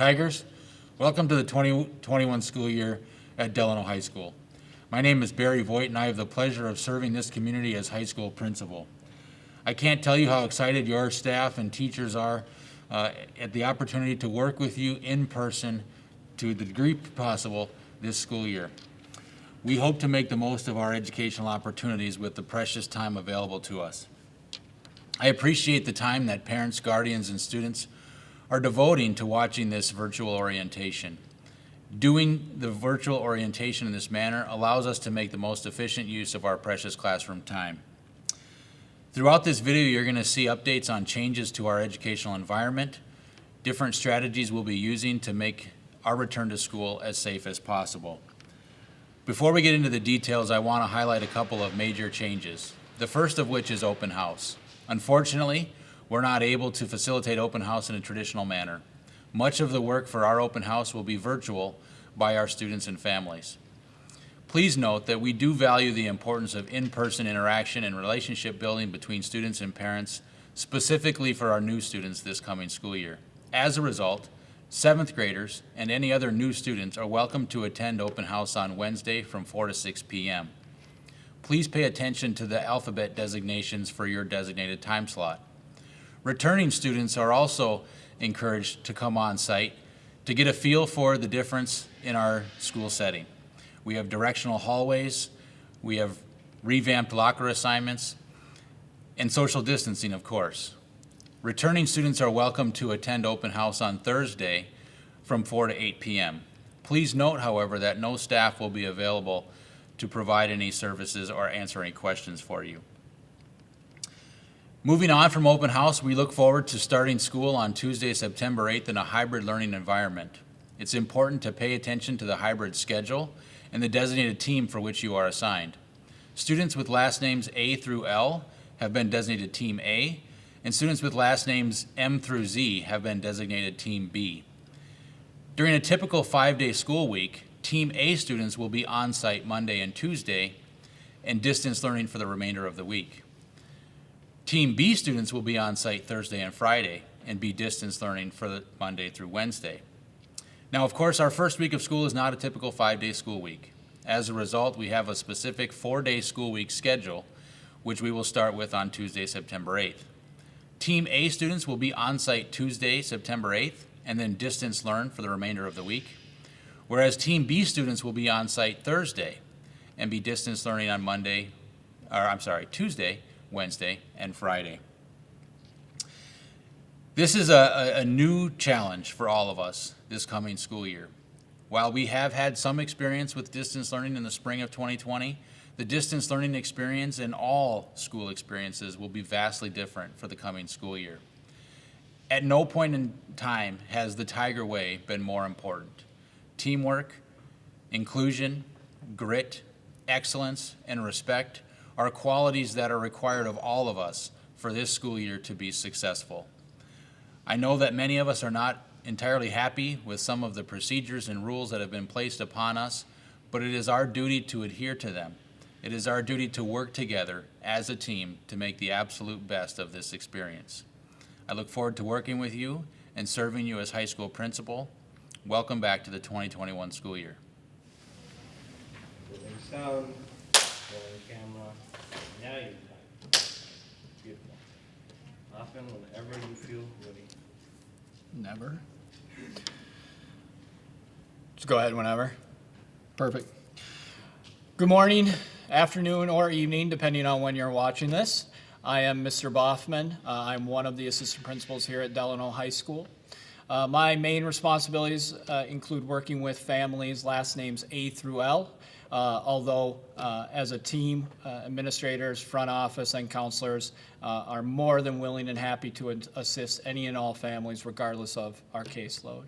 Tigers, welcome to the 2021 school year at Delano High School. My name is Barry Voigt and I have the pleasure of serving this community as high school principal. I can't tell you how excited your staff and teachers are at the opportunity to work with you in person to the degree possible this school year. We hope to make the most of our educational opportunities with the precious time available to us. I appreciate the time that parents, guardians, and students are devoting to watching this virtual orientation. Doing the virtual orientation in this manner allows us to make the most efficient use of our precious classroom time. Throughout this video, you're going to see updates on changes to our educational environment, different strategies we'll be using to make our return to school as safe as possible. Before we get into the details, I want to highlight a couple of major changes, the first of which is open house. Unfortunately, we're not able to facilitate open house in a traditional manner. Much of the work for our open house will be virtual by our students and families. Please note that we do value the importance of in-person interaction and relationship building between students and parents, specifically for our new students this coming school year. As a result, 7th graders and any other new students are welcome to attend open house on Wednesday from 4 to 6 p.m. Please pay attention to the alphabet designations for your designated time slot. Returning students are also encouraged to come on site to get a feel for the difference in our school setting. We have directional hallways, we have revamped locker assignments, and social distancing, of course. Returning students are welcome to attend open house on Thursday from 4 to 8 p.m. Please note, however, that no staff will be available to provide any services or answer any questions for you. Moving on from open house, we look forward to starting school on Tuesday, September 8th in a hybrid learning environment. It's important to pay attention to the hybrid schedule and the designated team for which you are assigned. Students with last names A through L have been designated Team A, and students with last names M through Z have been designated Team B. During a typical 5-day school week, Team A students will be on site Monday and Tuesday and distance learning for the remainder of the week. Team B students will be on site Thursday and Friday and be distance learning for the Monday through Wednesday. Now, of course, our first week of school is not a typical 5-day school week. As a result, we have a specific 4-day school week schedule, which we will start with on Tuesday, September 8th. Team A students will be on site Tuesday, September 8th, and then distance learn for the remainder of the week, whereas Team B students will be on site Thursday and be distance learning on Tuesday, Wednesday, and Friday. This is a new challenge for all of us this coming school year. While we have had some experience with distance learning in the spring of 2020, the distance learning experience and all school experiences will be vastly different for the coming school year. At no point in time has the Tiger Way been more important. Teamwork, inclusion, grit, excellence, and respect are qualities that are required of all of us for this school year to be successful. I know that many of us are not entirely happy with some of the procedures and rules that have been placed upon us, but it is our duty to adhere to them. It is our duty to work together as a team to make the absolute best of this experience. I look forward to working with you and serving you as high school principal. Welcome back to the 2021 school year. Sound, camera. Now you're time. Beautiful. Often, whenever you feel ready. Never. Just go ahead whenever. Perfect. Good morning, afternoon, or evening, depending on when you're watching this. I am Mr. Boffman. I'm one of the assistant principals here at Delano High School. My main responsibilities include working with families, last names A through L, although as a team, administrators, front office, and counselors are more than willing and happy to assist any and all families regardless of our caseload.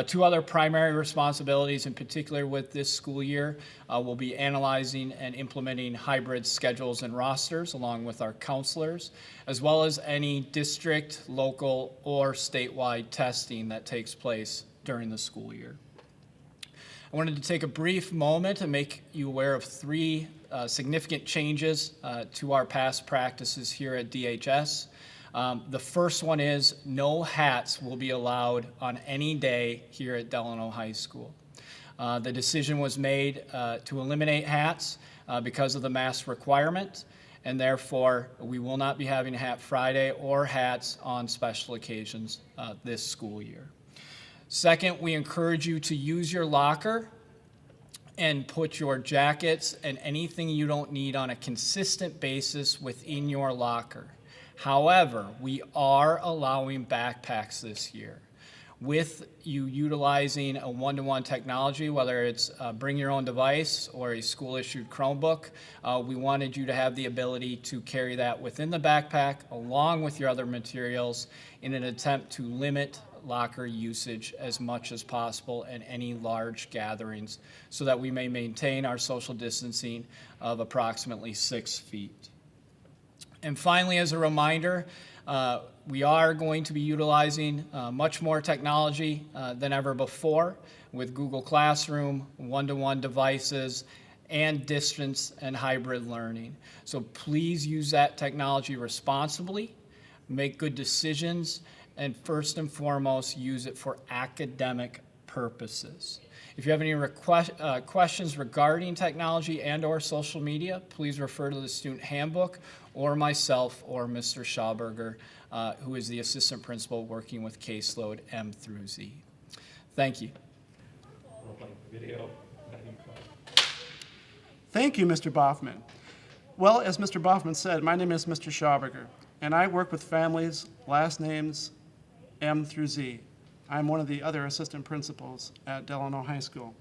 Two other primary responsibilities in particular with this school year will be analyzing and implementing hybrid schedules and rosters along with our counselors, as well as any district, local, or statewide testing that takes place during the school year. I wanted to take a brief moment and make you aware of three significant changes to our past practices here at DHS. The first one is no hats will be allowed on any day here at Delano High School. The decision was made to eliminate hats because of the mask requirement, and therefore we will not be having Hat Friday or hats on special occasions this school year. Second, we encourage you to use your locker and put your jackets and anything you don't need on a consistent basis within your locker. However, we are allowing backpacks this year. With you utilizing a one-to-one technology, whether it's bring your own device or a school-issued Chromebook, we wanted you to have the ability to carry that within the backpack along with your other materials in an attempt to limit locker usage as much as possible at any large gatherings so that we may maintain our social distancing of approximately 6 feet. And finally, as a reminder, we are going to be utilizing much more technology than ever before with Google Classroom, one-to-one devices, and distance and hybrid learning. So please use that technology responsibly, make good decisions, and first and foremost, use it for academic purposes. If you have any questions regarding technology and or social media, please refer to the student handbook or myself or Mr. Schauberger, who is the assistant principal working with caseload M through Z. Thank you. Video. Thank you, Mr. Boffman. Well, as Mr. Boffman said, my name is Mr. Schauberger, and I work with families, last names M through Z. I'm one of the other assistant principals at Delano High School.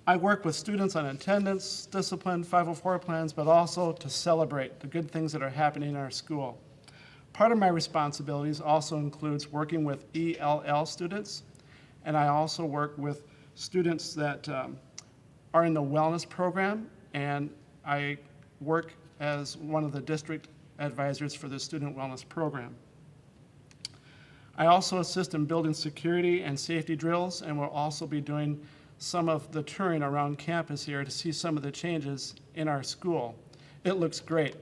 I work with students on attendance, discipline, 504 plans, but also to celebrate the good things that are happening in our school. Part of my responsibilities also includes working with ELL students, and I also work with students that are in the wellness program, and I work as one of the district advisors for the student wellness program. I also assist in building security and safety drills, and will also be doing some of the touring around campus here to see some of the changes in our school. It looks great.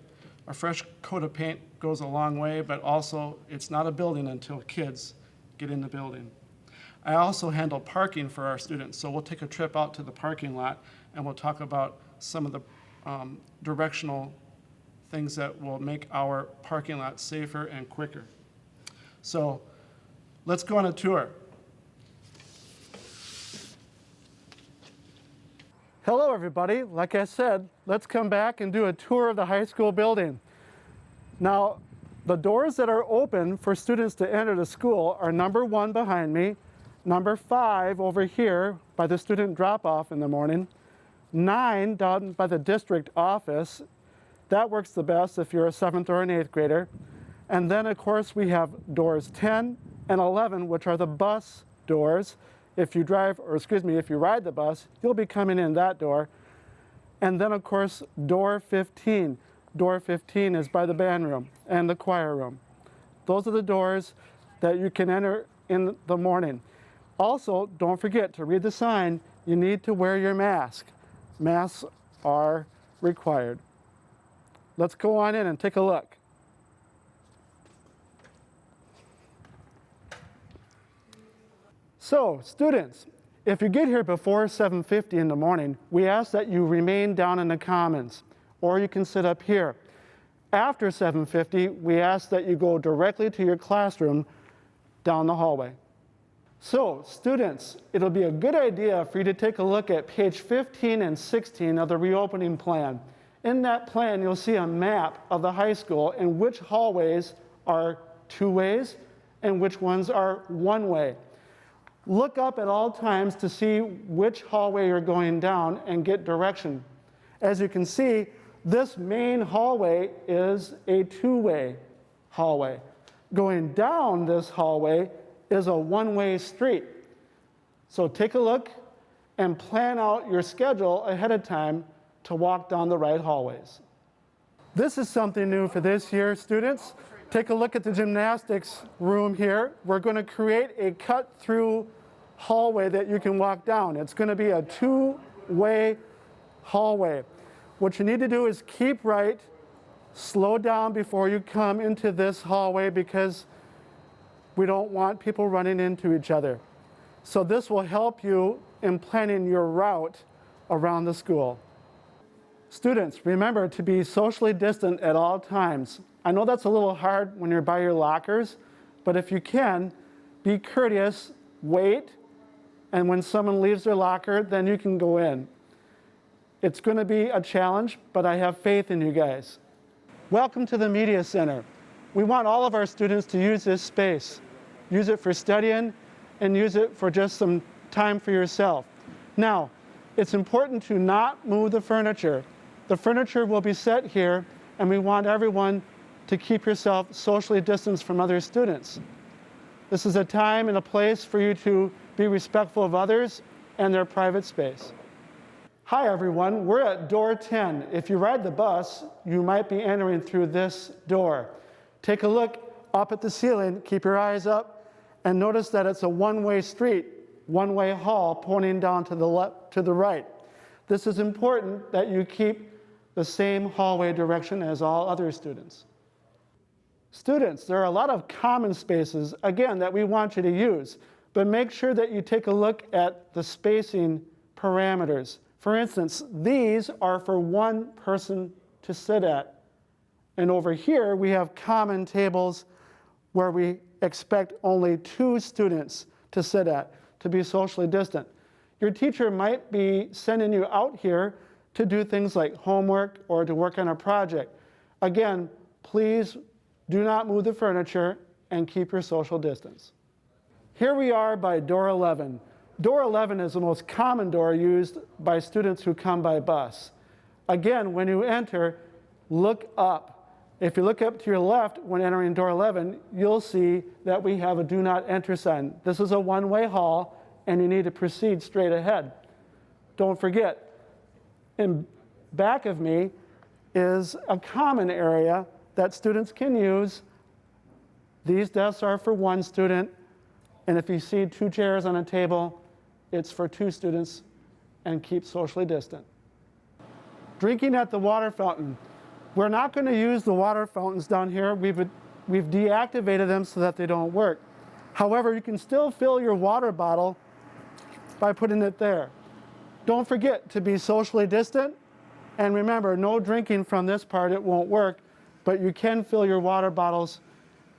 A fresh coat of paint goes a long way, but also it's not a building until kids get in the building. I also handle parking for our students, so we'll take a trip out to the parking lot and we'll talk about some of the directional things that will make our parking lot safer and quicker. So let's go on a tour. Hello, everybody. Like I said, let's come back and do a tour of the high school building. Now, the doors that are open for students to enter the school are number 1 behind me, number 5 over here by the student drop-off in the morning, 9 down by the district office. That works the best if you're a 7th or an 8th grader. And then, of course, we have doors 10 and 11, which are the bus doors. If you drive, or excuse me, if you ride the bus, you'll be coming in that door. And then, of course, door 15. Door 15 is by the band room and the choir room. Those are the doors that you can enter in the morning. Also, don't forget to read the sign. You need to wear your mask. Masks are required. Let's go on in and take a look. So, students, if you get here before 7:50 in the morning, we ask that you remain down in the commons, or you can sit up here. After 7:50, we ask that you go directly to your classroom down the hallway. So, students, it'll be a good idea for you to take a look at page 15 and 16 of the reopening plan. In that plan, you'll see a map of the high school and which hallways are 2 ways and which ones are 1 way. Look up at all times to see which hallway you're going down and get direction. As you can see, this main hallway is a 2-way hallway. Going down this hallway is a 1-way street. So take a look and plan out your schedule ahead of time to walk down the right hallways. This is something new for this year, students. Take a look at the gymnastics room here. We're going to create a cut-through hallway that you can walk down. It's going to be a 2-way hallway. What you need to do is keep right Slow down before you come into this hallway because we don't want people running into each other. So this will help you in planning your route around the school. Students, remember to be socially distant at all times. I know that's a little hard when you're by your lockers, but if you can, be courteous, wait, and when someone leaves their locker, then you can go in. It's going to be a challenge, but I have faith in you guys. Welcome to the Media Center. We want all of our students to use this space. Use it for studying and use it for just some time for yourself. Now, it's important to not move the furniture. The furniture will be set here, and we want everyone to keep yourself socially distanced from other students. This is a time and a place for you to be respectful of others and their private space. Hi everyone, we're at door 10. If you ride the bus, you might be entering through this door. Take a look up at the ceiling, keep your eyes up, and notice that it's a one-way street, one-way hall pointing down to the left, to the right. This is important that you keep the same hallway direction as all other students. Students, there are a lot of common spaces, again, that we want you to use, but make sure that you take a look at the spacing parameters. For instance, these are for one person to sit at. And over here, we have common tables where we expect only 2 students to sit at, to be socially distant. Your teacher might be sending you out here to do things like homework or to work on a project. Again, please do not move the furniture and keep your social distance. Here we are by door 11. Door 11 is the most common door used by students who come by bus. Again, when you enter, look up. If you look up to your left when entering door 11, you'll see that we have a do not enter sign. This is a one-way hall, and you need to proceed straight ahead. Don't forget, in back of me is a common area that students can use. These desks are for 1 student, and if you see 2 chairs on a table, it's for 2 students, and keep socially distant. Drinking at the water fountain. We're not going to use the water fountains down here. We've deactivated them so that they don't work. However, you can still fill your water bottle by putting it there. Don't forget to be socially distant, and remember, no drinking from this part, it won't work, but you can fill your water bottles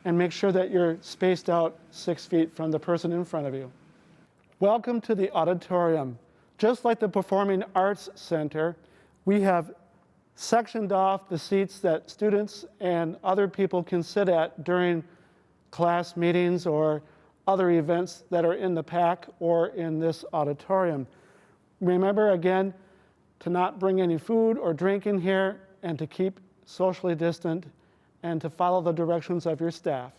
and make sure that you're spaced out 6 feet from the person in front of you. Welcome to the auditorium. Just like the Performing Arts Center, we have sectioned off the seats that students and other people can sit at during class meetings or other events that are in the PAC or in this auditorium. Remember, again, to not bring any food or drink in here and to keep socially distant and to follow the directions of your staff.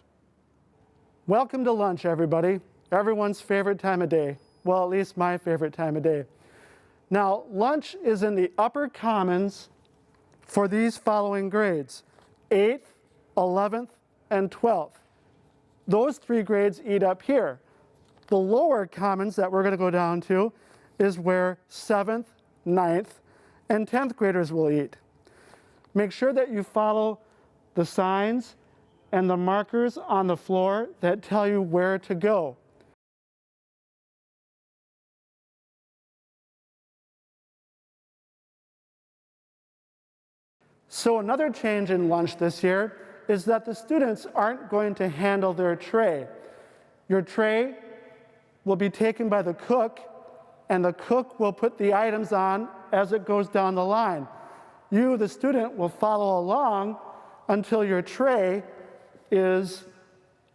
Welcome to lunch, everybody. Everyone's favorite time of day. Well, at least my favorite time of day. Now, lunch is in the upper commons for these following grades: 8th, 11th, and 12th. Those 3 grades eat up here. The lower commons that we're going to go down to is where 7th, 9th, and 10th graders will eat. Make sure that you follow the signs and the markers on the floor that tell you where to go. So another change in lunch this year is that the students aren't going to handle their tray. Your tray will be taken by the cook, and the cook will put the items on as it goes down the line. You, the student, will follow along until your tray is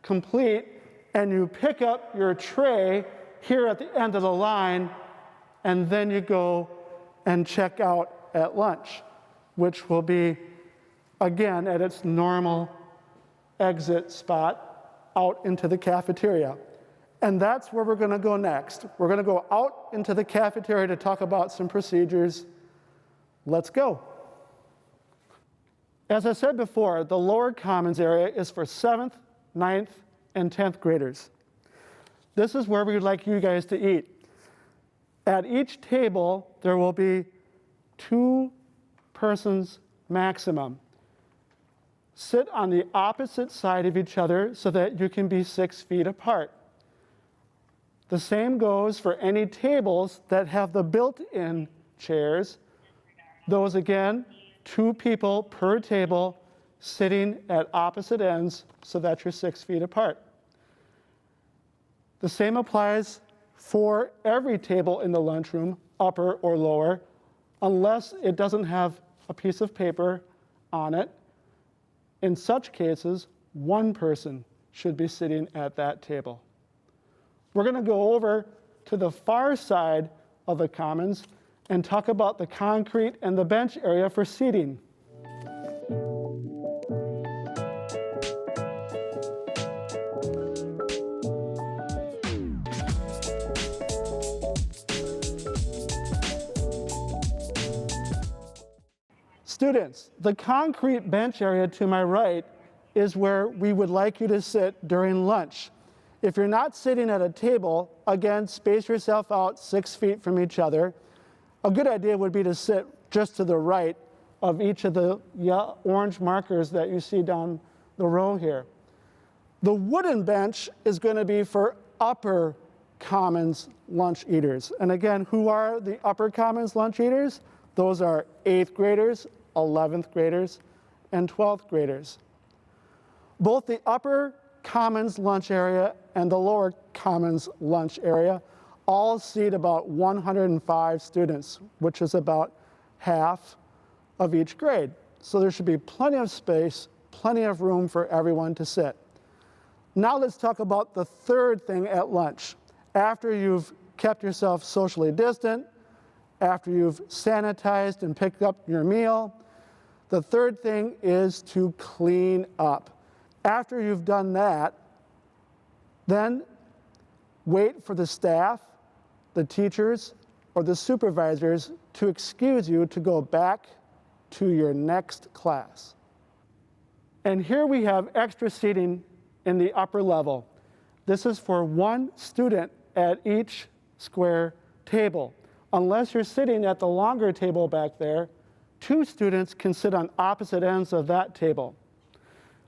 complete, and you pick up your tray here at the end of the line, and then you go and check out at lunch, which will be, again, at its normal exit spot out into the cafeteria. And that's where we're going to go next. We're going to go out into the cafeteria to talk about some procedures. Let's go. As I said before, the lower commons area is for 7th, 9th, and 10th graders. This is where we'd like you guys to eat. At each table, there will be 2 persons maximum. sit on the opposite side of each other so that you can be 6 feet apart. The same goes for any tables that have the built-in chairs. Those again, 2 people per table sitting at opposite ends so that you're 6 feet apart. The same applies for every table in the lunchroom, upper or lower, unless it doesn't have a piece of paper on it. In such cases, 1 person should be sitting at that table. We're going to go over to the far side of the commons and talk about the concrete and the bench area for seating. Students, the concrete bench area to my right is where we would like you to sit during lunch. If you're not sitting at a table, again, space yourself out 6 feet from each other. A good idea would be to sit just to the right of each of the orange markers that you see down the row here. The wooden bench is going to be for upper commons lunch eaters. And again, who are the upper commons lunch eaters? Those are 8th graders, 11th graders, and 12th graders. Both the upper commons lunch area and the lower commons lunch area all seat about 105 students, which is about half of each grade. So there should be plenty of space, plenty of room for everyone to sit. Now let's talk about the third thing at lunch. After you've kept yourself socially distant, after you've sanitized and picked up your meal, the third thing is to clean up. After you've done that, then wait for the staff, the teachers, or the supervisors to excuse you to go back to your next class. And here we have extra seating in the upper level. This is for 1 student at each square table. Unless you're sitting at the longer table back there, 2 students can sit on opposite ends of that table.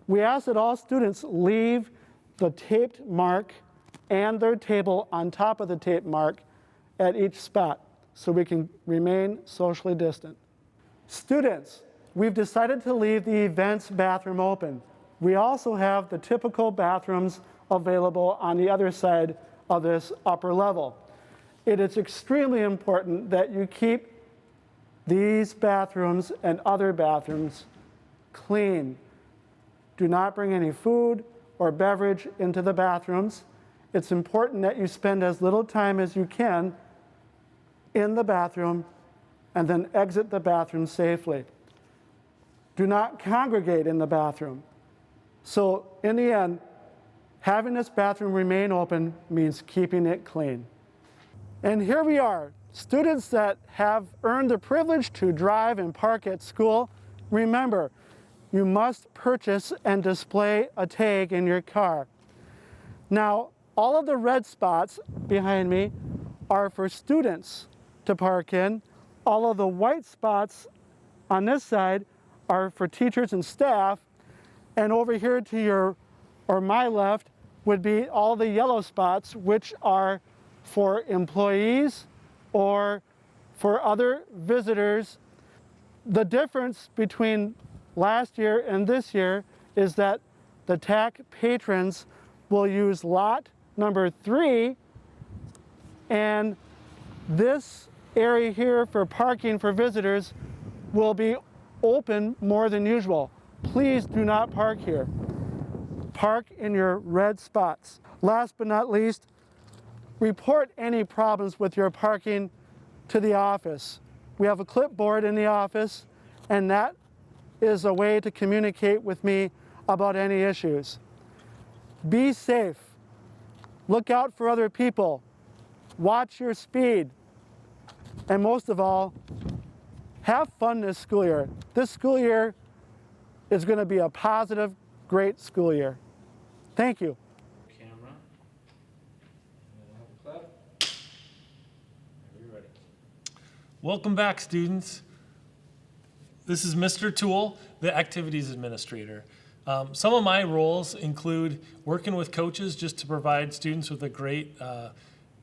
We ask that all students leave the taped mark and their table on top of the taped mark at each spot so we can remain socially distant. Students, we've decided to leave the events bathroom open. We also have the typical bathrooms available on the other side of this upper level. It is extremely important that you keep these bathrooms and other bathrooms clean. Do not bring any food or beverage into the bathrooms. It's important that you spend as little time as you can in the bathroom and then exit the bathroom safely. Do not congregate in the bathroom. So in the end, having this bathroom remain open means keeping it clean. And here we are, students that have earned the privilege to drive and park at school. Remember, you must purchase and display a tag in your car. Now, all of the red spots behind me are for students to park in. All of the white spots on this side are for teachers and staff. And over here to your or my left would be all the yellow spots, which are for employees or for other visitors. The difference between last year and this year is that the TAC patrons will use lot number 3, and this area here for parking for visitors will be open more than usual. Please do not park here. Park in your red spots. Last but not least, report any problems with your parking to the office. We have a clipboard in the office, and that is a way to communicate with me about any issues. Be safe. Look out for other people. Watch your speed. And most of all, have fun this school year. This school year is going to be a positive, great school year. Thank you. Camera. And we'll have a clap. Are we ready? Welcome back, students. This is Mr. Toole, the Activities Administrator. Some of my roles include working with coaches just to provide students with a great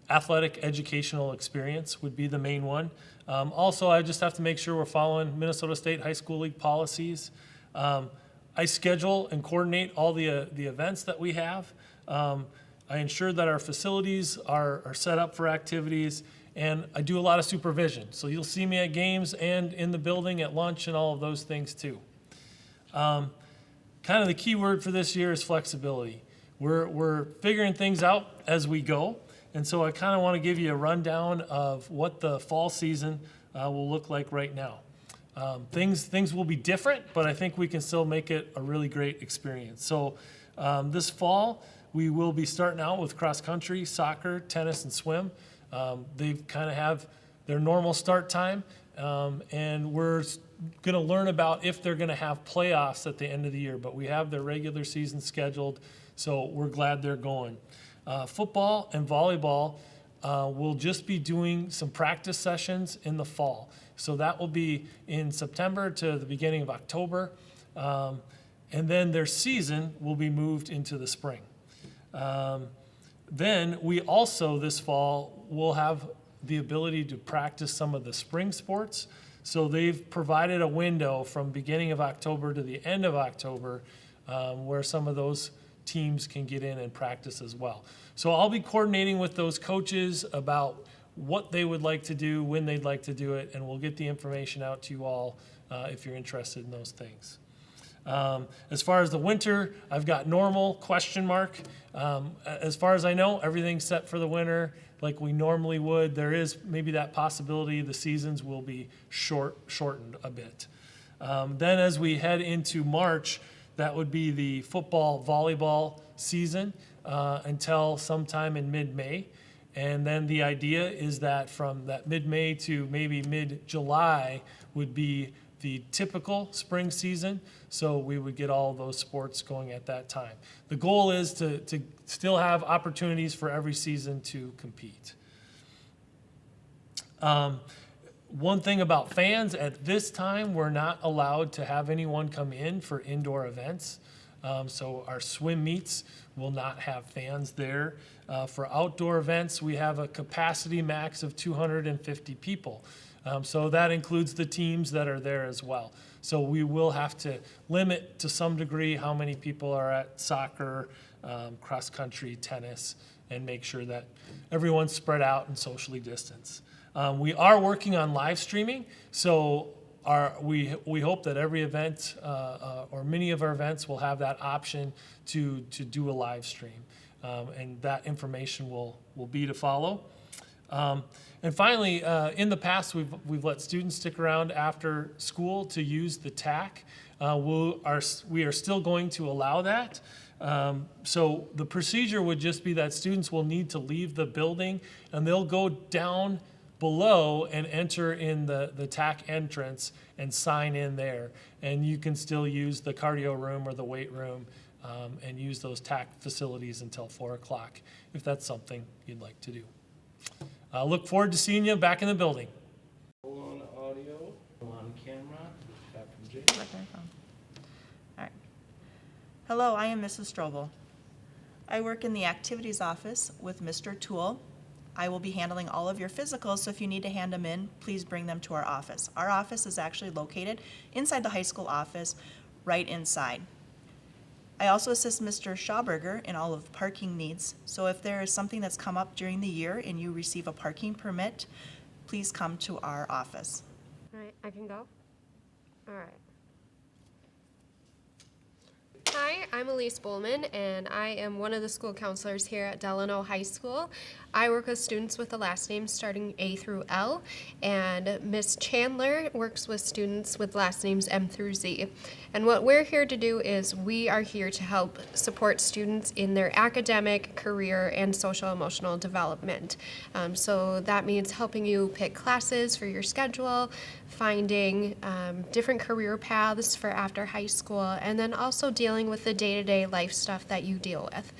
athletic educational experience would be the main one. Also, I just have to make sure we're following Minnesota State High School League policies. I schedule and coordinate all the events that we have. I ensure that our facilities are set up for activities, and I do a lot of supervision. So you'll see me at games and in the building at lunch and all of those things too. Kind of the key word for this year is flexibility. We're figuring things out as we go, and so I kind of want to give you a rundown of what the fall season will look like right now. Things will be different, but I think we can still make it a really great experience. So this fall, we will be starting out with cross country, soccer, tennis, and swim. They kind of have their normal start time, and we're going to learn about if they're going to have playoffs at the end of the year, but we have their regular season scheduled, so we're glad they're going. Football and volleyball will just be doing some practice sessions in the fall. So that will be in September to the beginning of October, and then their season will be moved into the spring. Then we also this fall will have the ability to practice some of the spring sports. So they've provided a window from beginning of October to the end of October where some of those teams can get in and practice as well. So I'll be coordinating with those coaches about what they would like to do, when they'd like to do it, and we'll get the information out to you all if you're interested in those things. As far as the winter, I've got normal, question mark. As far as I know, everything's set for the winter like we normally would. There is maybe that possibility the seasons will be shortened a bit. Then as we head into March, that would be the football, volleyball season until sometime in mid-May. And then the idea is that from that mid-May to maybe mid-July would be the typical spring season, so we would get all those sports going at that time. The goal is to still have opportunities for every season to compete. One thing about fans, at this time, we're not allowed to have anyone come in for indoor events. So our swim meets will not have fans there. For outdoor events, we have a capacity max of 250 people. So that includes the teams that are there as well. So we will have to limit to some degree how many people are at soccer, cross country, tennis, and make sure that everyone's spread out and socially distanced. We are working on live streaming, so we hope that every event or many of our events will have that option to do a live stream, and that information will be to follow. And finally, in the past, we've let students stick around after school to use the TAC. We are still going to allow that. So the procedure would just be that students will need to leave the building, and they'll go down below and enter in the TAC entrance and sign in there. And you can still use the cardio room or the weight room and use those TAC facilities until 4 o'clock if that's something you'd like to do. I look forward to seeing you back in the building. Roll on audio, roll on camera, back from Jay. All right. Hello, I am Mrs. Strobel. I work in the activities office with Mr. Toole. I will be handling all of your physicals, so if you need to hand them in, please bring them to our office. Our office is actually located inside the high school office, right inside. I also assist Mr. Schauberger in all of the parking needs, so if there is something that's come up during the year and you receive a parking permit, please come to our office. All right, I can go? All right. Hi, I'm Elise Bowman, and I am one of the school counselors here at Delano High School. I work with students with the last name starting A through L, and Miss Chandler works with students with last names M through Z. And what we're here to do is we are here to help support students in their academic, career, and social emotional development. So that means helping you pick classes for your schedule, finding different career paths for after high school, and then also dealing with the day-to-day life stuff that you deal with.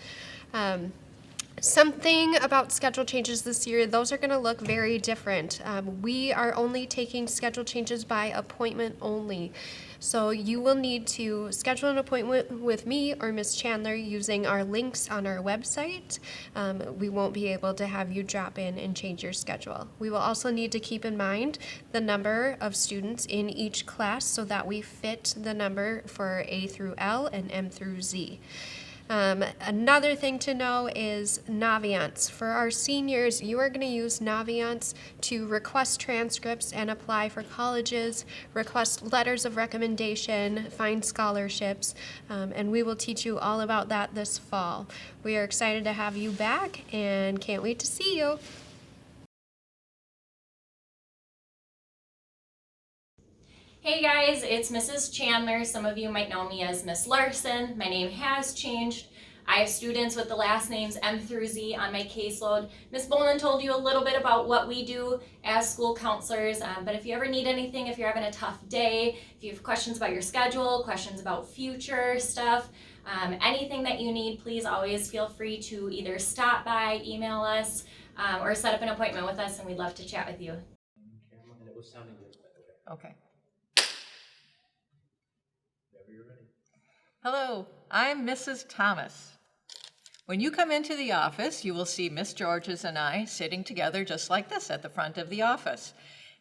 Something about schedule changes this year, those are going to look very different. We are only taking schedule changes by appointment only. So you will need to schedule an appointment with me or Ms. Chandler using our links on our website. We won't be able to have you drop in and change your schedule. We will also need to keep in mind the number of students in each class so that we fit the number for A through L and M through Z. Another thing to know is Naviance. For our seniors, you are going to use Naviance to request transcripts and apply for colleges, request letters of recommendation, find scholarships, and we will teach you all about that this fall. We are excited to have you back and can't wait to see you. Hey guys, it's Mrs. Chandler. Some of you might know me as Miss Larson. My name has changed. I have students with the last names M through Z on my caseload. Miss Bowman told you a little bit about what we do as school counselors, but if you ever need anything, if you're having a tough day, if you have questions about your schedule, questions about future stuff, anything that you need, please always feel free to either stop by, email us, or set up an appointment with us, and we'd love to chat with you. And it was sounding good, by the way. Okay. Whenever you're ready. Hello, I'm Mrs. Thomas. When you come into the office, you will see Miss Georges and I sitting together just like this at the front of the office.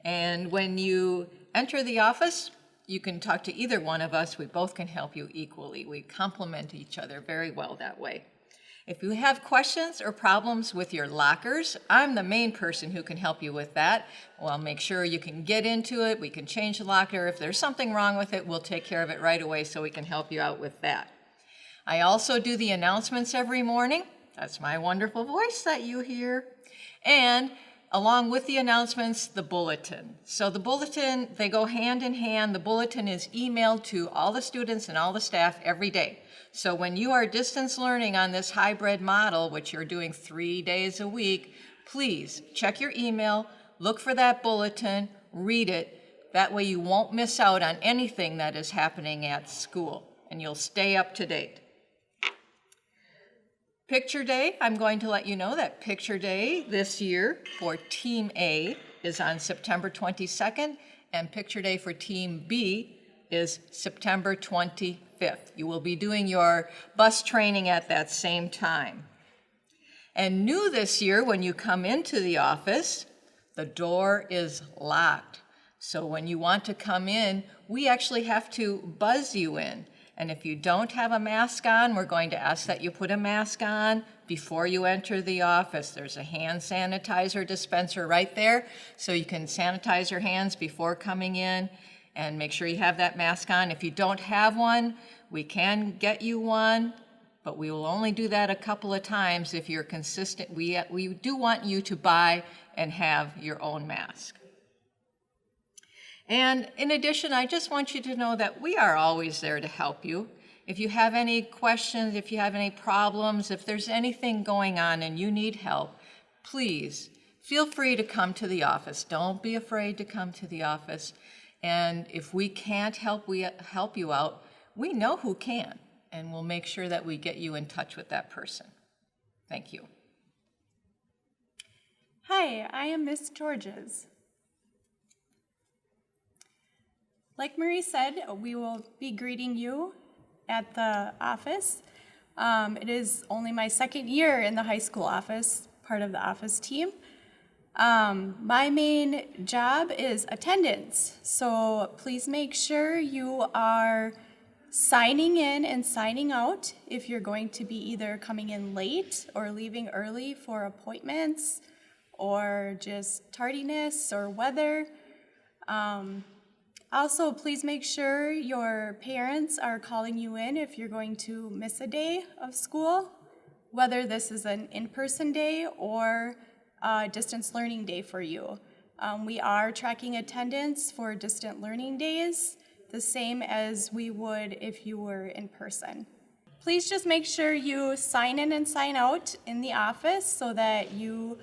And when you enter the office, you can talk to either one of us. We both can help you equally. We complement each other very well that way. If you have questions or problems with your lockers, I'm the main person who can help you with that. Well, make sure you can get into it. We can change the locker. If there's something wrong with it, we'll take care of it right away so we can help you out with that. I also do the announcements every morning. That's my wonderful voice that you hear. And along with the announcements, the bulletin. So the bulletin, they go hand in hand. The bulletin is emailed to all the students and all the staff every day. So when you are distance learning on this hybrid model, which you're doing 3 days a week, please check your email, look for that bulletin, read it. That way you won't miss out on anything that is happening at school, and you'll stay up to date. Picture Day, I'm going to let you know that Picture Day this year for Team A is on September 22nd, and Picture Day for Team B is September 25th. You will be doing your bus training at that same time. And new this year, when you come into the office, the door is locked. So when you want to come in, we actually have to buzz you in. And if you don't have a mask on, we're going to ask that you put a mask on before you enter the office. There's a hand sanitizer dispenser right there, so you can sanitize your hands before coming in and make sure you have that mask on. If you don't have one, we can get you one, but we will only do that a couple of times if you're consistent. We do want you to buy and have your own mask. And in addition, I just want you to know that we are always there to help you. If you have any questions, if you have any problems, if there's anything going on and you need help, please feel free to come to the office. Don't be afraid to come to the office. And if we can't help you out, we know who can, and we'll make sure that we get you in touch with that person. Thank you. Hi, I am Miss Georges. Like Marie said, we will be greeting you at the office. It is only my second year in the high school office, part of the office team. My main job is attendance, so please make sure you are signing in and signing out if you're going to be either coming in late or leaving early for appointments or just tardiness or weather. Also, please make sure your parents are calling you in if you're going to miss a day of school, whether this is an in-person day or a distance learning day for you. We are tracking attendance for distant learning days, the same as we would if you were in person. Please just make sure you sign in and sign out in the office so that you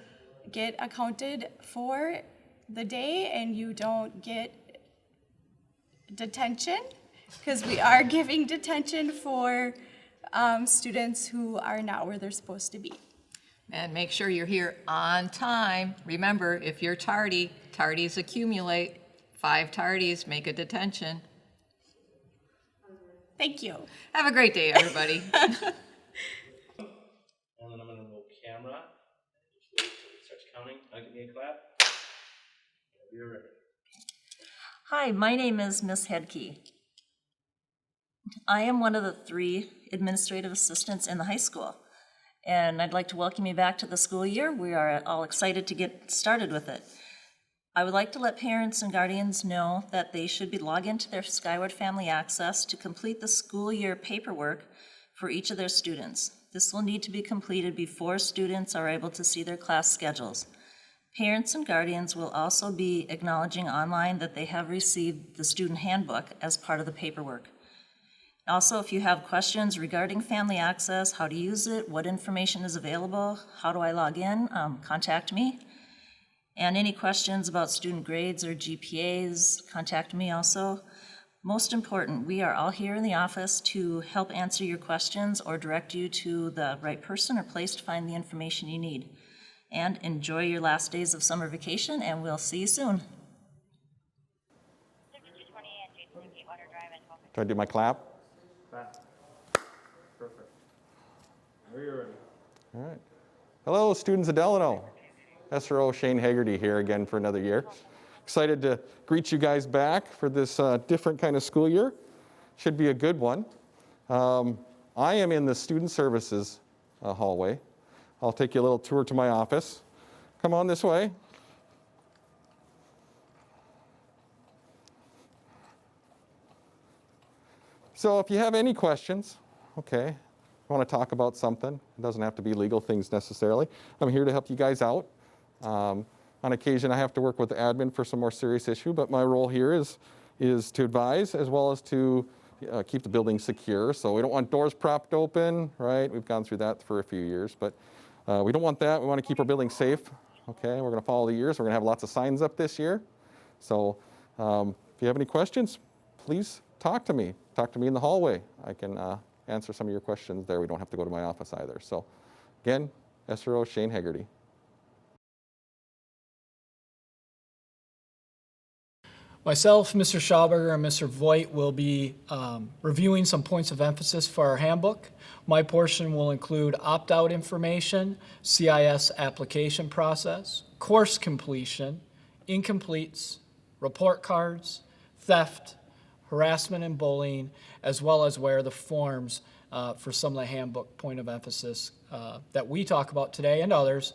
get accounted for the day and you don't get detention, because we are giving detention for students who are not where they're supposed to be. And make sure you're here on time. Remember, if you're tardy, tardies accumulate. 5 tardies make a detention. Thank you. Have a great day, everybody. And then I'm gonna roll camera. Just wait till it starts counting. Now give me a clap. You're ready. Hi, my name is Miss Hedke. I am one of the 3 administrative assistants in the high school, and I'd like to welcome you back to the school year. We are all excited to get started with it. I would like to let parents and guardians know that they should be logged into their Skyward Family Access to complete the school year paperwork for each of their students. This will need to be completed before students are able to see their class schedules. Parents and guardians will also be acknowledging online that they have received the student handbook as part of the paperwork. Also, if you have questions regarding Family Access, how to use it, what information is available, how do I log in, contact me. And any questions about student grades or GPAs, contact me also. Most important, we are all here in the office to help answer your questions or direct you to the right person or place to find the information you need. And enjoy your last days of summer vacation, and we'll see you soon. Do I do my clap? Perfect. Now you're ready. All right. Hello, students of Delano. SRO Hagerty here again for another year. Excited to greet you guys back for this different kind of school year. Should be a good one. I am in the student services hallway. I'll take you a little tour to my office. Come on this way. So if you have any questions, okay, you want to talk about something, it doesn't have to be legal things necessarily. I'm here to help you guys out. On occasion, I have to work with the admin for some more serious issue, but my role here is to advise as well as to keep the building secure. So we don't want doors propped open, right? We've gone through that for a few years, but we don't want that. We want to keep our building safe, okay? We're going to follow the years. We're going to have lots of signs up this year. So if you have any questions, please talk to me. Talk to me in the hallway. I can answer some of your questions there. We don't have to go to my office either. So again, SRO Hagerty. Myself, Mr. Schauberger, and Mr. Voigt will be reviewing some points of emphasis for our handbook. My portion will include opt-out information, CIS application process, course completion, incompletes, report cards, theft, harassment and bullying, as well as where the forms for some of the handbook point of emphasis that we talk about today and others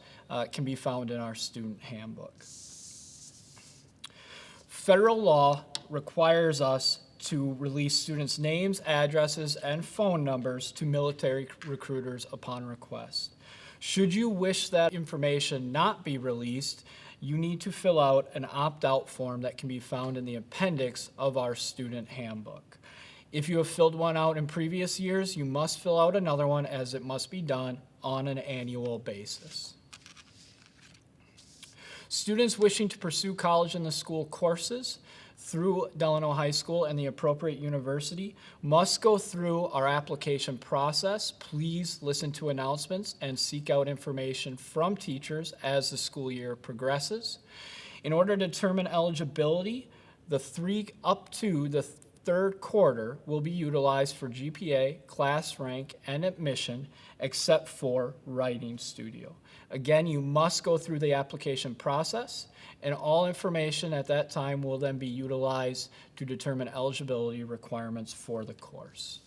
can be found in our student handbook. Federal law requires us to release students' names, addresses, and phone numbers to military recruiters upon request. Should you wish that information not be released, you need to fill out an opt-out form that can be found in the appendix of our student handbook. If you have filled one out in previous years, you must fill out another one, as it must be done on an annual basis. Students wishing to pursue college in the school courses through Delano High School and the appropriate university must go through our application process. Please listen to announcements and seek out information from teachers as the school year progresses. In order to determine eligibility, up to the third quarter will be utilized for GPA, class rank, and admission, except for writing studio. Again, you must go through the application process, and all information at that time will then be utilized to determine eligibility requirements for the course.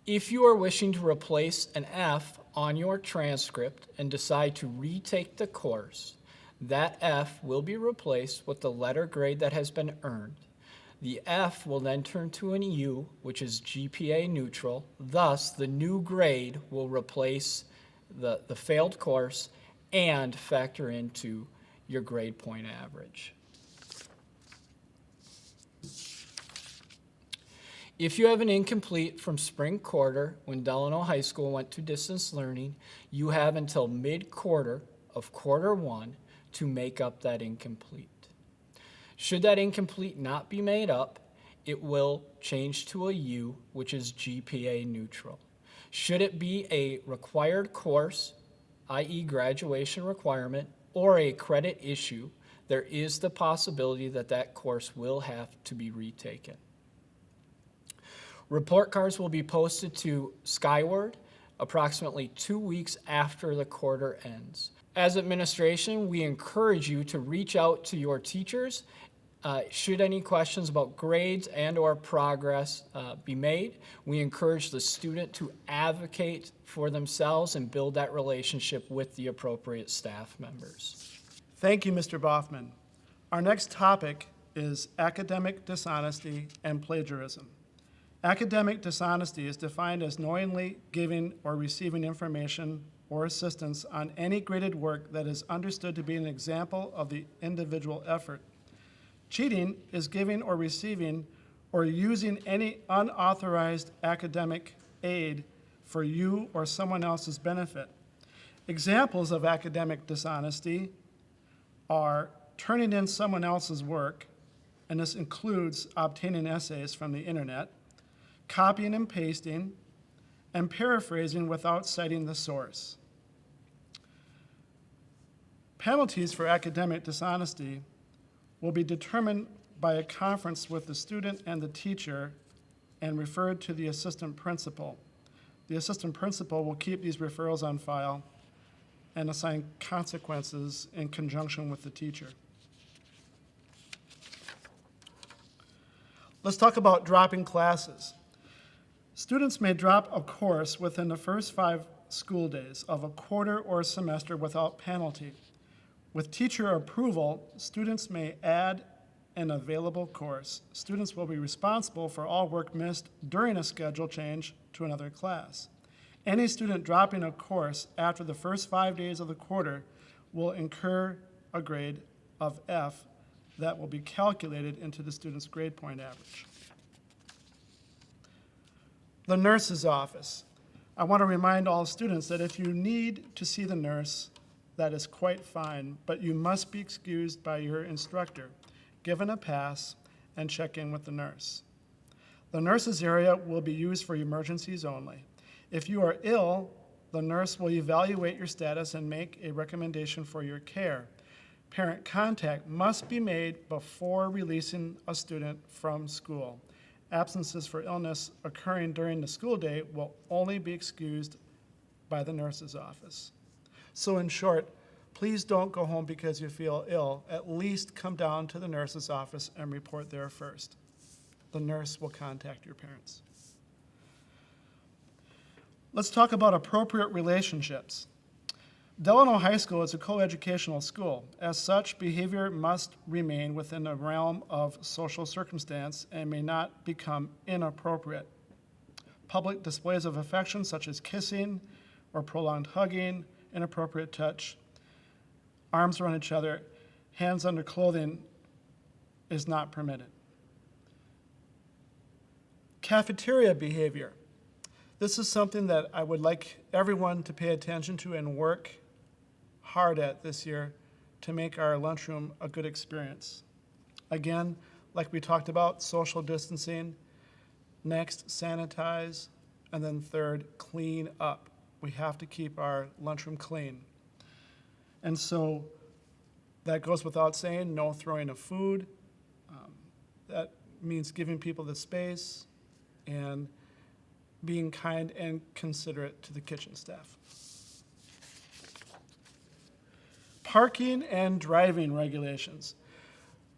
If you are wishing to replace an F on your transcript and decide to retake the course, that F will be replaced with the letter grade that has been earned. The F will then turn to an U, which is GPA neutral. Thus, the new grade will replace the failed course and factor into your grade point average. If you have an incomplete from spring quarter when Delano High School went to distance learning, you have until mid-quarter of quarter one to make up that incomplete. Should that incomplete not be made up, it will change to a U, which is GPA neutral. Should it be a required course, i.e. graduation requirement, or a credit issue, there is the possibility that that course will have to be retaken. Report cards will be posted to Skyward approximately 2 weeks after the quarter ends. As administration, we encourage you to reach out to your teachers should any questions about grades and or progress be made. We encourage the student to advocate for themselves and build that relationship with the appropriate staff members. Thank you, Mr. Boffman. Our next topic is academic dishonesty and plagiarism. Academic dishonesty is defined as knowingly giving or receiving information or assistance on any graded work that is understood to be an example of the individual effort. Cheating is giving or receiving or using any unauthorized academic aid for you or someone else's benefit. Examples of academic dishonesty are turning in someone else's work, and this includes obtaining essays from the internet, copying and pasting, and paraphrasing without citing the source. Penalties for academic dishonesty will be determined by a conference with the student and the teacher and referred to the assistant principal. The assistant principal will keep these referrals on file and assign consequences in conjunction with the teacher. Let's talk about dropping classes. Students may drop a course within the first 5 school days of a quarter or semester without penalty. With teacher approval, students may add an available course. Students will be responsible for all work missed during a schedule change to another class. Any student dropping a course after the first 5 days of the quarter will incur a grade of F that will be calculated into the student's grade point average. The nurse's office. I want to remind all students that if you need to see the nurse, that is quite fine, but you must be excused by your instructor, given a pass, and check in with the nurse. The nurse's area will be used for emergencies only. If you are ill, the nurse will evaluate your status and make a recommendation for your care. Parent contact must be made before releasing a student from school. Absences for illness occurring during the school day will only be excused by the nurse's office. So in short, please don't go home because you feel ill. At least come down to the nurse's office and report there first. The nurse will contact your parents. Let's talk about appropriate relationships. Delano High School is a coeducational school. As such, behavior must remain within the realm of social circumstance and may not become inappropriate. Public displays of affection such as kissing or prolonged hugging, inappropriate touch, arms around each other, hands under clothing is not permitted. Cafeteria behavior. This is something that I would like everyone to pay attention to and work hard at this year to make our lunchroom a good experience. Again, like we talked about, social distancing. Next, sanitize. And then third, clean up. We have to keep our lunchroom clean. And so that goes without saying, no throwing of food. That means giving people the space and being kind and considerate to the kitchen staff. Parking and driving regulations.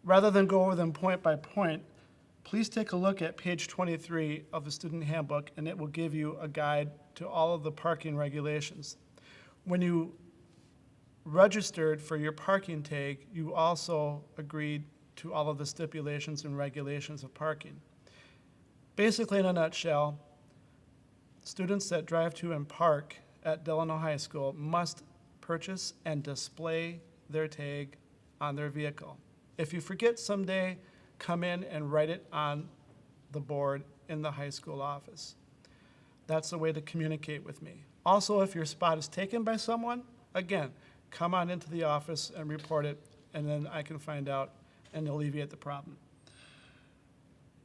Rather than go over them point by point, please take a look at page 23 of the student handbook, and it will give you a guide to all of the parking regulations. When you registered for your parking tag, you also agreed to all of the stipulations and regulations of parking. Basically, in a nutshell, students that drive to and park at Delano High School must purchase and display their tag on their vehicle. If you forget someday, come in and write it on the board in the high school office. That's the way to communicate with me. Also, if your spot is taken by someone, again, come on into the office and report it, and then I can find out and alleviate the problem.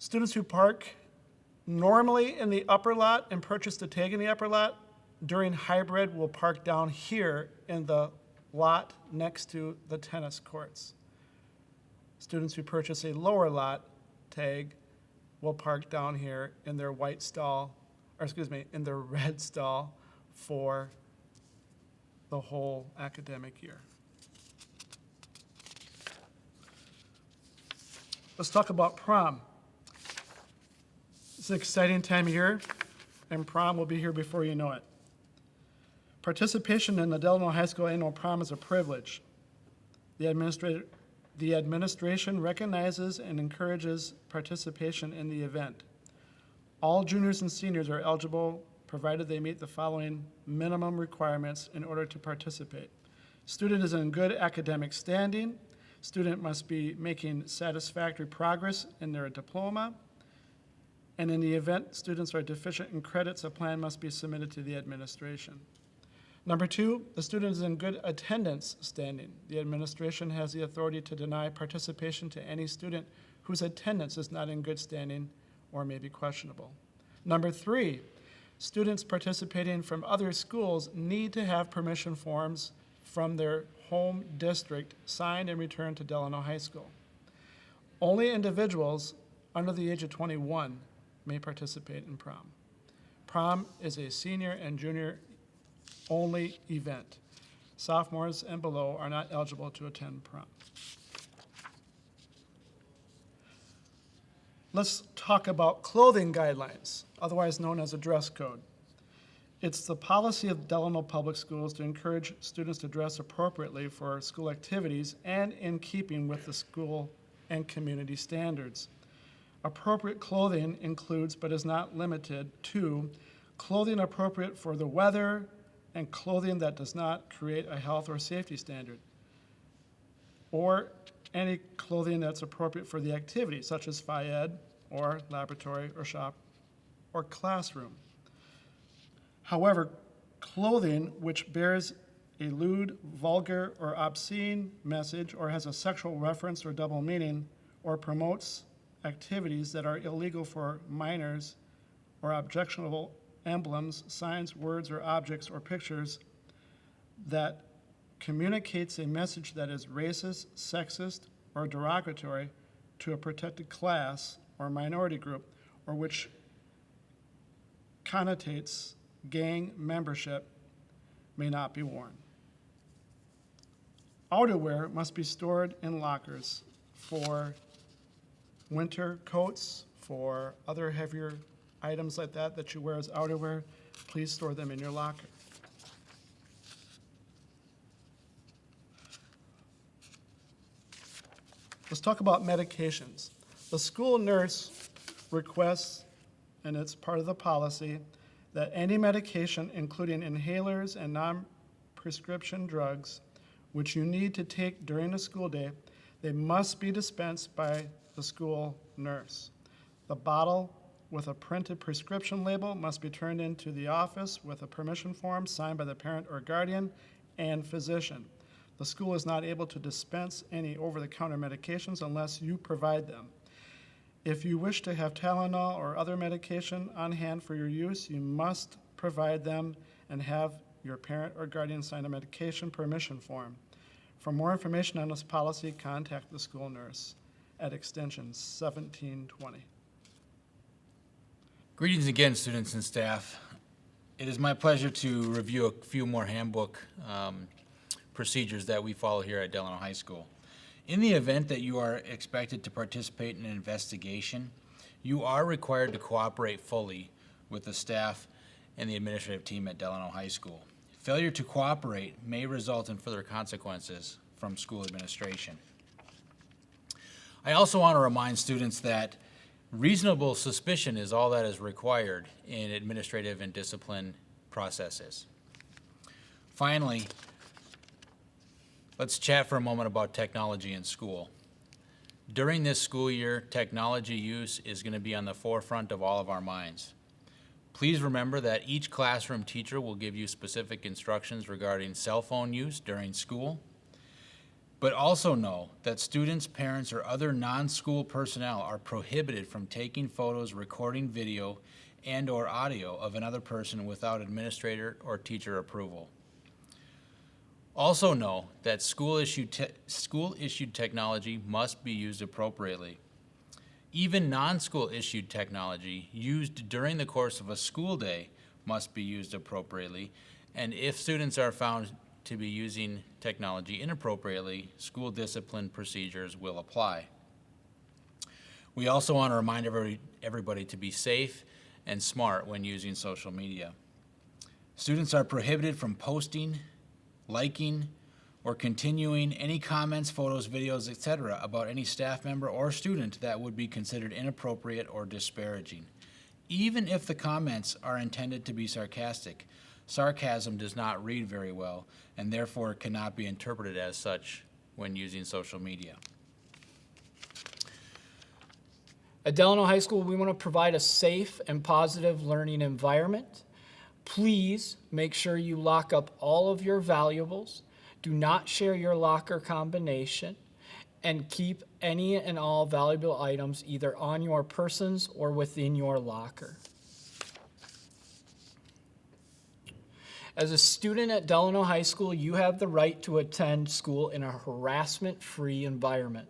Students who park normally in the upper lot and purchase the tag in the upper lot, during hybrid will park down here in the lot next to the tennis courts. Students who purchase a lower lot tag will park down here in their white stall, or excuse me, in their red stall for the whole academic year. Let's talk about prom. It's an exciting time of year, and prom will be here before you know it. Participation in the Delano High School annual prom is a privilege. The administration recognizes and encourages participation in the event. All juniors and seniors are eligible provided they meet the following minimum requirements in order to participate. Student is in good academic standing. Student must be making satisfactory progress in their diploma. And in the event students are deficient in credits, a plan must be submitted to the administration. Number 2, the student is in good attendance standing. The administration has the authority to deny participation to any student whose attendance is not in good standing or may be questionable. Number 3, students participating from other schools need to have permission forms from their home district signed and returned to Delano High School. Only individuals under the age of 21 may participate in prom. Prom is a senior and junior only event. Sophomores and below are not eligible to attend prom. Let's talk about clothing guidelines, otherwise known as a dress code. It's the policy of Delano Public Schools to encourage students to dress appropriately for school activities and in keeping with the school and community standards. Appropriate clothing includes, but is not limited to, clothing appropriate for the weather and clothing that does not create a health or safety standard, or any clothing that's appropriate for the activity, such as phy ed, or laboratory, or shop, or classroom. However, clothing which bears a lewd, vulgar, or obscene message, or has a sexual reference or double meaning, or promotes activities that are illegal for minors, or objectionable emblems, signs, words, or objects, or pictures that communicates a message that is racist, sexist, or derogatory to a protected class or minority group, or which connotates gang membership may not be worn. Outerwear must be stored in lockers for winter coats, for other heavier items like that you wear as outerwear. Please store them in your locker. Let's talk about medications. The school nurse requests, and it's part of the policy, that any medication, including inhalers and non-prescription drugs, which you need to take during the school day, they must be dispensed by the school nurse. The bottle with a printed prescription label must be turned into the office with a permission form signed by the parent or guardian and physician. The school is not able to dispense any over-the-counter medications unless you provide them. If you wish to have Tylenol or other medication on hand for your use, you must provide them and have your parent or guardian sign a medication permission form. For more information on this policy, contact the school nurse at extension 1720. Greetings again, students and staff. It is my pleasure to review a few more handbook procedures that we follow here at Delano High School. In the event that you are expected to participate in an investigation, you are required to cooperate fully with the staff and the administrative team at Delano High School. Failure to cooperate may result in further consequences from school administration. I also want to remind students that reasonable suspicion is all that is required in administrative and discipline processes. Finally, let's chat for a moment about technology in school. During this school year, technology use is going to be on the forefront of all of our minds. Please remember that each classroom teacher will give you specific instructions regarding cell phone use during school. But also know that students, parents, or other non-school personnel are prohibited from taking photos, recording video, and/or audio of another person without administrator or teacher approval. Also know that school-issued technology must be used appropriately. Even non-school issued technology used during the course of a school day must be used appropriately, and if students are found to be using technology inappropriately, school discipline procedures will apply. We also want to remind everybody to be safe and smart when using social media. Students are prohibited from posting, liking, or continuing any comments, photos, videos, etc. about any staff member or student that would be considered inappropriate or disparaging. Even if the comments are intended to be sarcastic, sarcasm does not read very well and therefore cannot be interpreted as such when using social media. At Delano High School, we want to provide a safe and positive learning environment. Please make sure you lock up all of your valuables. Do not share your locker combination, and keep any and all valuable items either on your persons or within your locker. As a student at Delano High School, you have the right to attend school in a harassment-free environment.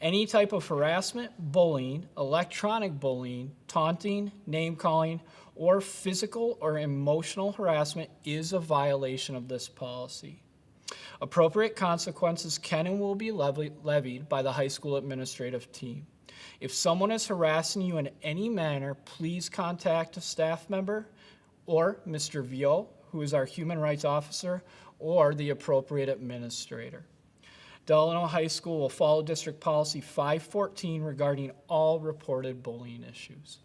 Any type of harassment, bullying, electronic bullying, taunting, name-calling, or physical or emotional harassment is a violation of this policy. Appropriate consequences can and will be levied by the high school administrative team. If someone is harassing you in any manner, please contact a staff member or Mr. Vio, who is our human rights officer, or the appropriate administrator. Delano High School will follow District Policy 514 regarding all reported bullying issues.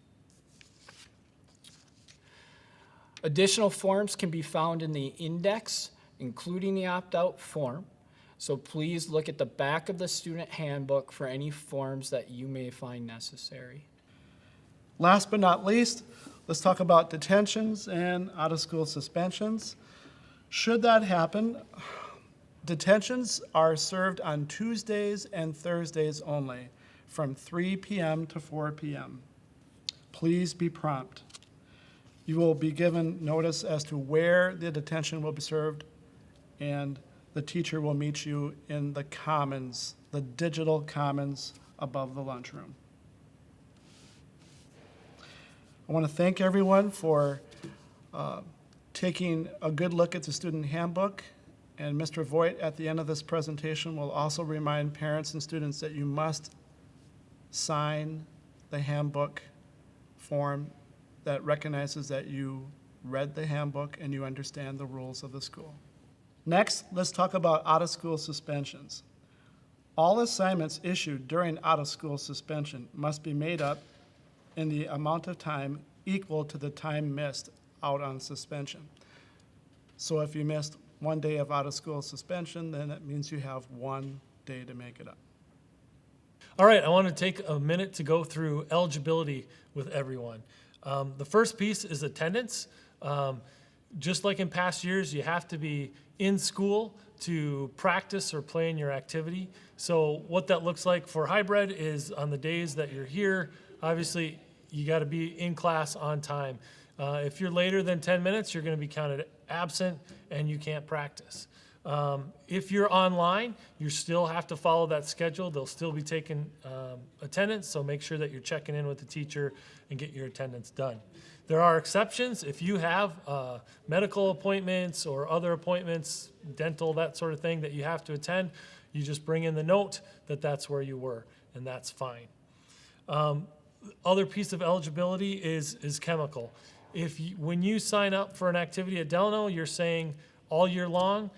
Additional forms can be found in the index, including the opt-out form. So please look at the back of the student handbook for any forms that you may find necessary. Last but not least, let's talk about detentions and out-of-school suspensions. Should that happen, detentions are served on Tuesdays and Thursdays only, from 3 p.m. to 4 p.m. Please be prompt. You will be given notice as to where the detention will be served, and the teacher will meet you in the commons, the digital commons above the lunchroom. I want to thank everyone for taking a good look at the student handbook. And Mr. Voigt, at the end of this presentation, will also remind parents and students that you must sign the handbook form that recognizes that you read the handbook and you understand the rules of the school. Next, let's talk about out-of-school suspensions. All assignments issued during out-of-school suspension must be made up in the amount of time equal to the time missed out on suspension. So if you missed 1 day of out-of-school suspension, then that means you have 1 day to make it up. All right, I want to take a minute to go through eligibility with everyone. The first piece is attendance. Just like in past years, you have to be in school to practice or play in your activity. So what that looks like for hybrid is on the days that you're here, obviously you got to be in class on time. If you're later than 10 minutes, you're going to be counted absent and you can't practice. If you're online, you still have to follow that schedule. They'll still be taking attendance, so make sure that you're checking in with the teacher and get your attendance done. There are exceptions. If you have medical appointments or other appointments, dental, that sort of thing that you have to attend, you just bring in the note that that's where you were, and that's fine. Other piece of eligibility is chemical. When you sign up for an activity at Delano, you're saying all year long,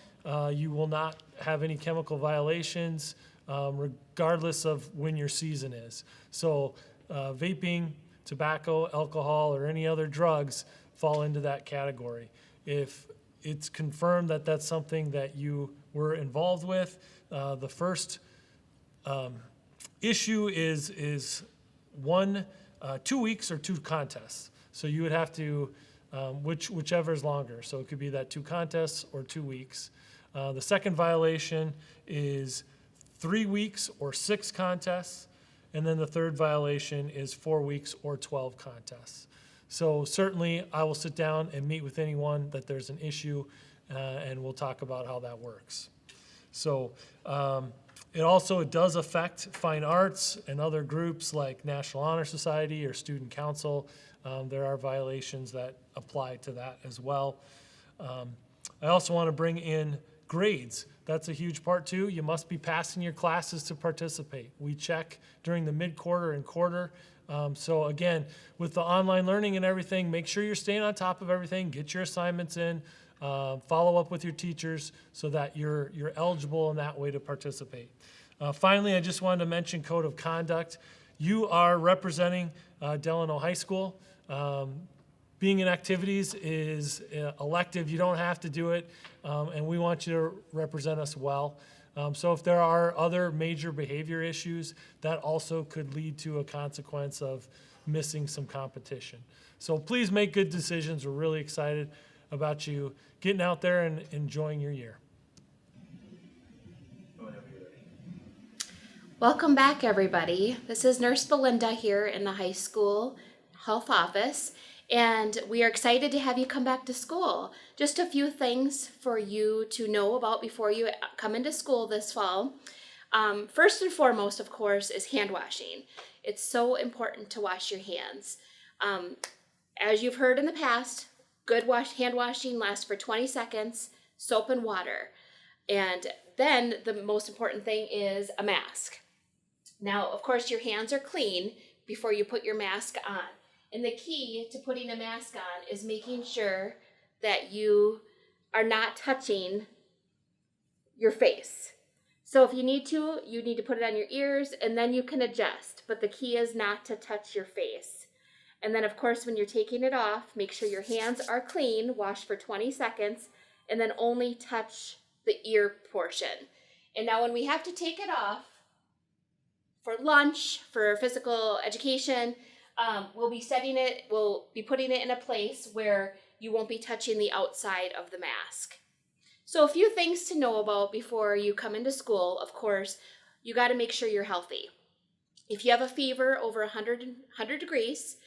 you will not have any chemical violations, regardless of when your season is. So vaping, tobacco, alcohol, or any other drugs fall into that category. If it's confirmed that that's something that you were involved with, the first issue is 2 weeks or 2 contests. So you would have to, whichever is longer. So it could be that 2 contests or 2 weeks. The second violation is 3 weeks or 6 contests. And then the third violation is 4 weeks or 12 contests. So certainly I will sit down and meet with anyone that there's an issue, and we'll talk about how that works. So it does affect fine arts and other groups like National Honor Society or Student Council. There are violations that apply to that as well. I also want to bring in grades. That's a huge part too. You must be passing your classes to participate. We check during the mid-quarter and quarter. So again, with the online learning and everything, make sure you're staying on top of everything, get your assignments in, follow up with your teachers so that you're eligible in that way to participate. Finally, I just wanted to mention code of conduct. You are representing Delano High School. Being in activities is elective. You don't have to do it, and we want you to represent us well. So if there are other major behavior issues, that also could lead to a consequence of missing some competition. So please make good decisions. We're really excited about you getting out there and enjoying your year. Welcome back, everybody. This is Nurse Belinda here in the high school health office, and we are excited to have you come back to school. Just a few things for you to know about before you come into school this fall. First and foremost, of course, is hand washing. It's so important to wash your hands. As you've heard in the past, good hand washing lasts for 20 seconds, soap and water. And then the most important thing is a mask. Now, of course, your hands are clean before you put your mask on. And the key to putting a mask on is making sure that you are not touching your face. So if you need to put it on your ears and then you can adjust. But the key is not to touch your face. And then, of course, when you're taking it off, make sure your hands are clean, wash for 20 seconds, and then only touch the ear portion. And now when we have to take it off for lunch, for physical education, we'll be putting it in a place where you won't be touching the outside of the mask. So a few things to know about before you come into school. Of course, you got to make sure you're healthy. If you have a fever over 100 degrees,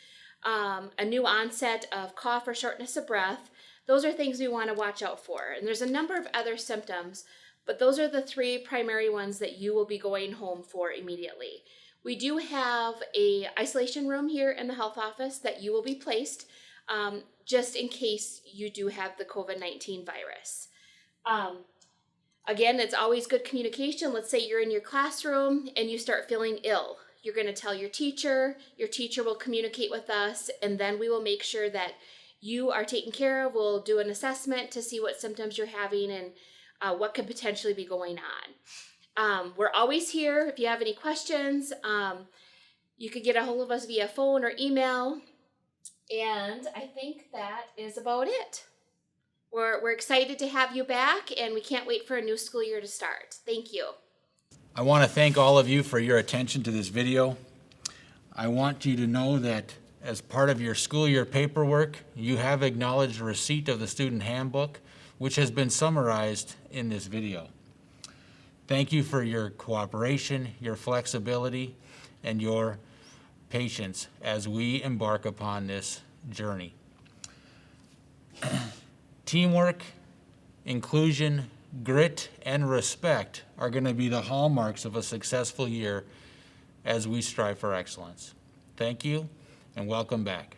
a new onset of cough or shortness of breath, those are things we want to watch out for. And there's a number of other symptoms, but those are the 3 primary ones that you will be going home for immediately. We do have an isolation room here in the health office that you will be placed just in case you do have the COVID-19 virus. Again, it's always good communication. Let's say you're in your classroom and you start feeling ill. You're going to tell your teacher will communicate with us, and then we will make sure that you are taken care of. We'll do an assessment to see what symptoms you're having and what could potentially be going on. We're always here. If you have any questions, you could get a hold of us via phone or email. And I think that is about it. We're excited to have you back, and we can't wait for a new school year to start. Thank you. I want to thank all of you for your attention to this video. I want you to know that as part of your school year paperwork, you have acknowledged receipt of the student handbook, which has been summarized in this video. Thank you for your cooperation, your flexibility, and your patience as we embark upon this journey. Teamwork, inclusion, grit, and respect are going to be the hallmarks of a successful year as we strive for excellence. Thank you, and welcome back.